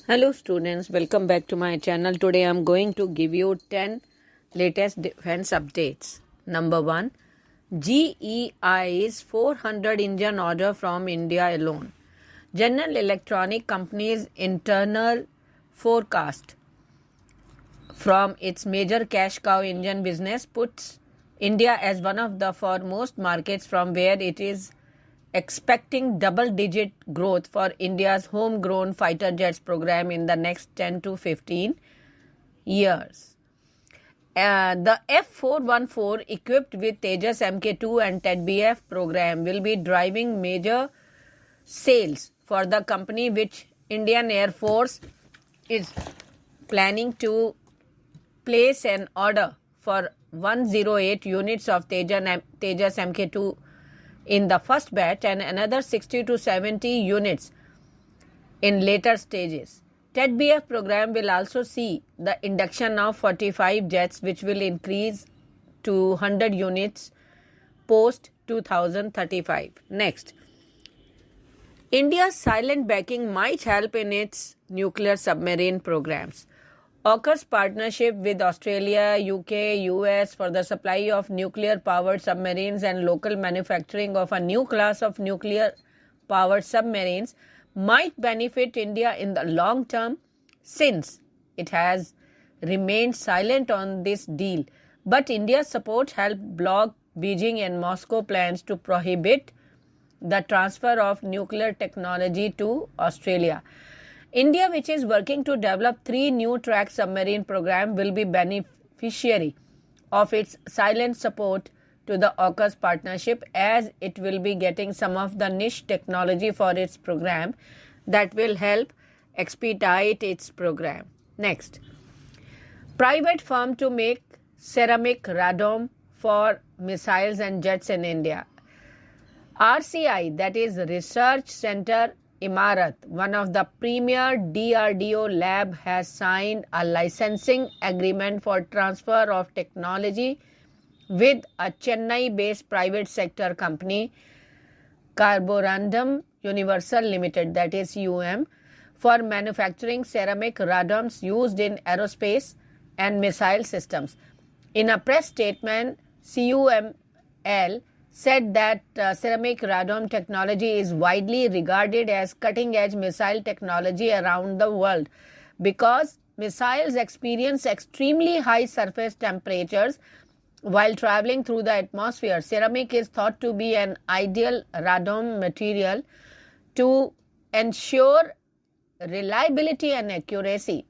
Hello students, welcome back to my channel. Today I am going to give you 10 latest defense updates. Number 1, GEI's 400 engine order from India alone. General Electronic Company's internal forecast from its major cash cow engine business puts India as one of the foremost markets from where it is expecting double-digit growth for India's homegrown fighter jets program in the next 10 to 15 years. The F-414 equipped with Tejas Mk2 and TED-BF program will be driving major sales for the company, which Indian Air Force is planning to place an order for 108 units of Tejas Mk2 in the first batch and another 60 to 70 units in later stages. TED-BF program will also see the induction of 45 jets, which will increase to 100 units post 2035. Next, India's silent backing might help in its nuclear submarine programs. AUKUS partnership with Australia, UK, US for the supply of nuclear-powered submarines and local manufacturing of a new class of nuclear-powered submarines might benefit India in the long term, since it has remained silent on this deal. But India's support helped block Beijing and Moscow plans to prohibit the transfer of nuclear technology to Australia. India, which is working to develop 3 new track submarine programs, will be beneficiary of its silent support to the AUKUS partnership, as it will be getting some of the niche technology for its program that will help expedite its program. Next, private firm to make Ceramic Radome for missiles and jets in India. RCI, that is Research Center Imarat, one of the premier DRDO lab, has signed a licensing agreement for transfer of technology with a Chennai-based private sector company, Carborundum Universal Limited, that is for manufacturing ceramic radomes used in aerospace and missile systems. In a press statement, CUML said that ceramic radome technology is widely regarded as cutting-edge missile technology around the world because missiles experience extremely high surface temperatures while traveling through the atmosphere. Ceramic is thought to be an ideal radome material to ensure reliability and accuracy.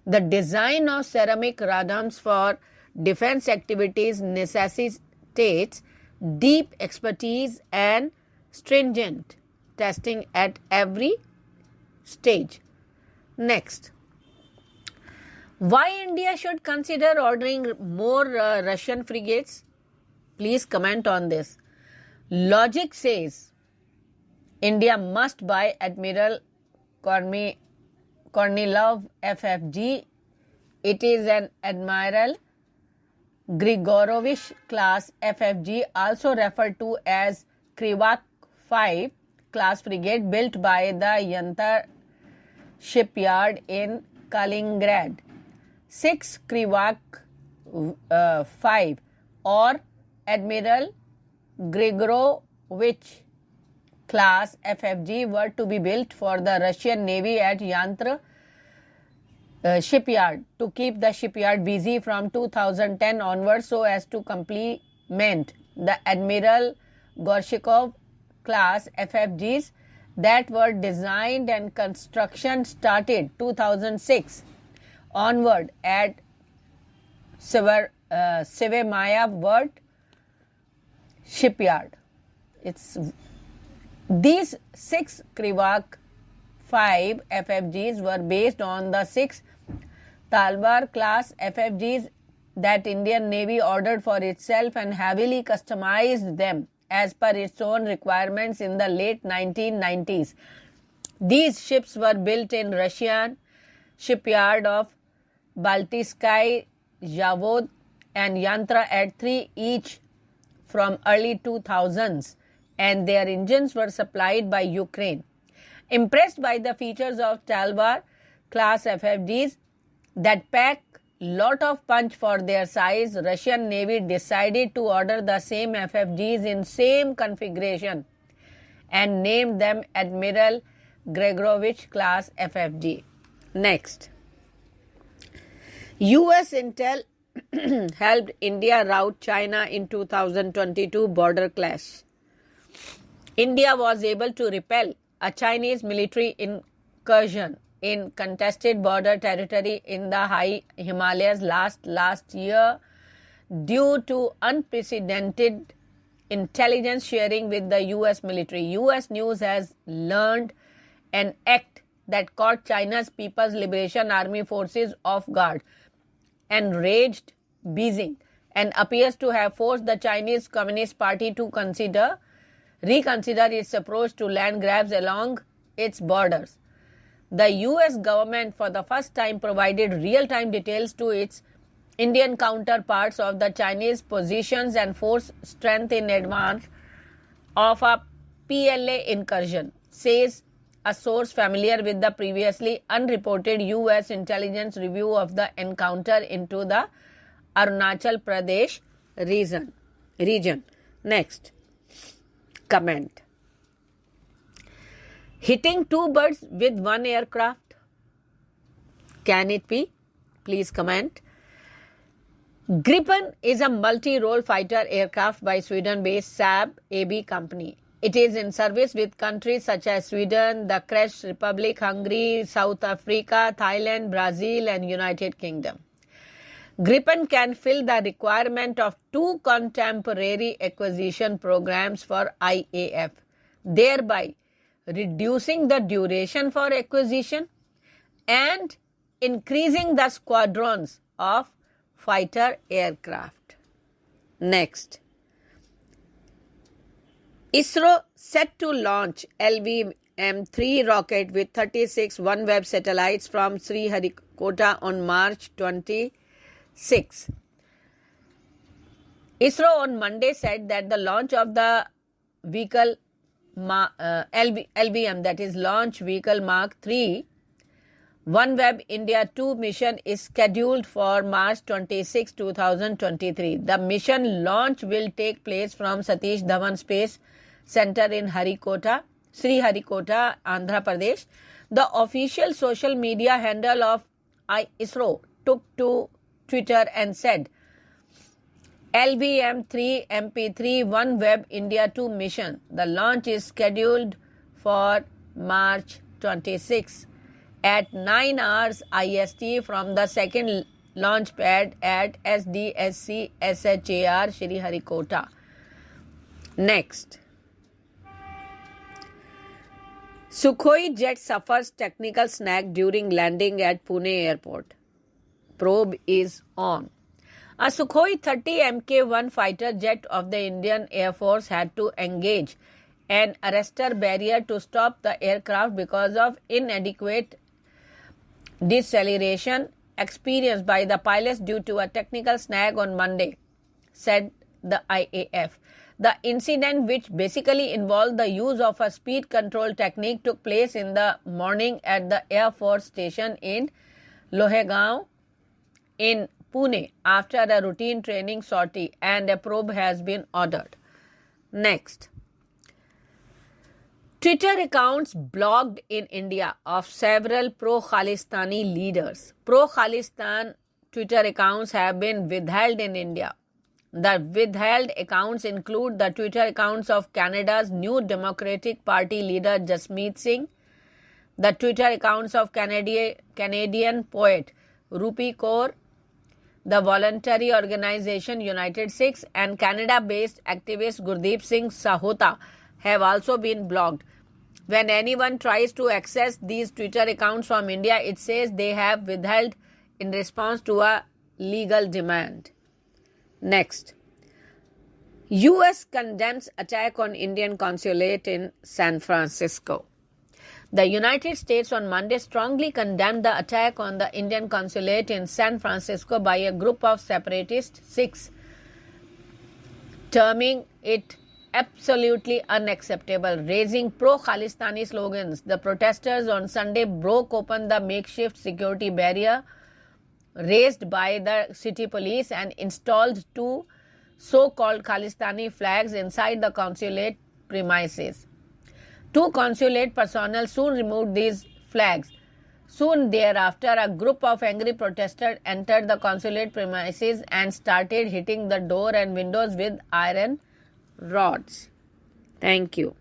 The design of ceramic radomes for defense activities necessitates deep expertise and stringent testing at every stage. Next, why India should consider ordering more Russian frigates? Please comment on this. Logic says India must buy Admiral Kornilov FFG. It is an Admiral Grigorovich class FFG, also referred to as Krivak 5 class frigate, built by the Yantar shipyard in Kaliningrad. 6 Krivak 5 or Admiral Grigorovich class FFG were to be built for the Russian Navy at Yantar shipyard to keep the shipyard busy from 2010 onwards, so as to complement the Admiral Gorshikov class FFGs that were designed and construction started 2006 onward at Sevemaya shipyard. These 6 Krivak 5 FFGs were based on the 6 Talwar class FFGs that Indian Navy ordered for itself and heavily customized them as per its own requirements in the late 1990s. These ships were built in Russian shipyard of Baltisky, Zavod and Yantra at 3 each from early 2000s, and their engines were supplied by Ukraine. Impressed by the features of Talwar, class FFGs that pack lot of punch for their size. Russian Navy decided to order the same FFGs in same configuration and named them Admiral Gregorovich class FFG. Next, US Intel helped India rout China in 2022 border clash. India was able to repel a Chinese military incursion in contested border territory in the high Himalayas last year due to unprecedented intelligence sharing with the US military. US news has learned an act that caught China's People's Liberation Army forces off guard and raged Beijing and appears to have forced the Chinese Communist Party to reconsider its approach to land grabs along its borders. The US government for the first time provided real-time details to its Indian counterparts of the Chinese positions and force strength in advance of a PLA incursion, says a source familiar with the previously unreported US intelligence review of the encounter into the Arunachal Pradesh region. Next, comment. Hitting two birds with one aircraft? Can it be? Please comment. Gripen is a multi-role fighter aircraft by Sweden-based Saab AB company. It is in service with countries such as Sweden, the Czech Republic, Hungary, South Africa, Thailand, Brazil, and United Kingdom. Gripen can fill the requirement of two contemporary acquisition programs for IAF, thereby reducing the duration for acquisition and increasing the squadrons of fighter aircraft. Next, ISRO set to launch LVM-III rocket with 36 OneWeb satellites from Sriharikota on March 26. ISRO on Monday said that the launch of the vehicle LVM, that is Launch Vehicle Mark III, OneWeb India 2 mission is scheduled for March 26, 2023. The mission launch will take place from Satish Dhawan Space Center in Sriharikota, Andhra Pradesh. The official social media handle of ISRO took to Twitter and said, LVM-III MP3 OneWeb India 2 mission. The launch is scheduled for March 26 at 9 hours IST from the second launch pad at SDSC SHAR Sriharikota. Next, Sukhoi Jet suffers technical snag during landing at Pune airport. Probe is on. A Sukhoi 30 Mk-1 fighter jet of the Indian Air Force had to engage an arrestor barrier to stop the aircraft because of inadequate deceleration experienced by the pilots due to a technical snag on Monday, said the IAF. The incident, which basically involved the use of a speed control technique, took place in the morning at the Air Force Station in Lohegaon in Pune after a routine training sortie, and a probe has been ordered. Next, Twitter accounts blocked in India of several pro-Khalistani leaders. Pro-Khalistan Twitter accounts have been withheld in India. The withheld accounts include the Twitter accounts of Canada's New Democratic Party leader Jasmeet Singh, the Twitter accounts of Canadian poet Rupi Kaur, the voluntary organization United Sikhs, and Canada-based activist Gurdeep Singh Sahota have also been blocked. When anyone tries to access these Twitter accounts from India, it says they have withheld in response to a legal demand. Next, US condemns attack on Indian consulate in San Francisco. The United States on Monday strongly condemned the attack on the Indian consulate in San Francisco by a group of separatist Sikhs, terming it absolutely unacceptable. Raising pro-Khalistani slogans, the protesters on Sunday broke open the makeshift security barrier raised by the city police and installed two so-called Khalistani flags inside the consulate premises. Two consulate personnel soon removed these flags. Soon thereafter, a group of angry protesters entered the consulate premises and started hitting the door and windows with iron rods. Thank you.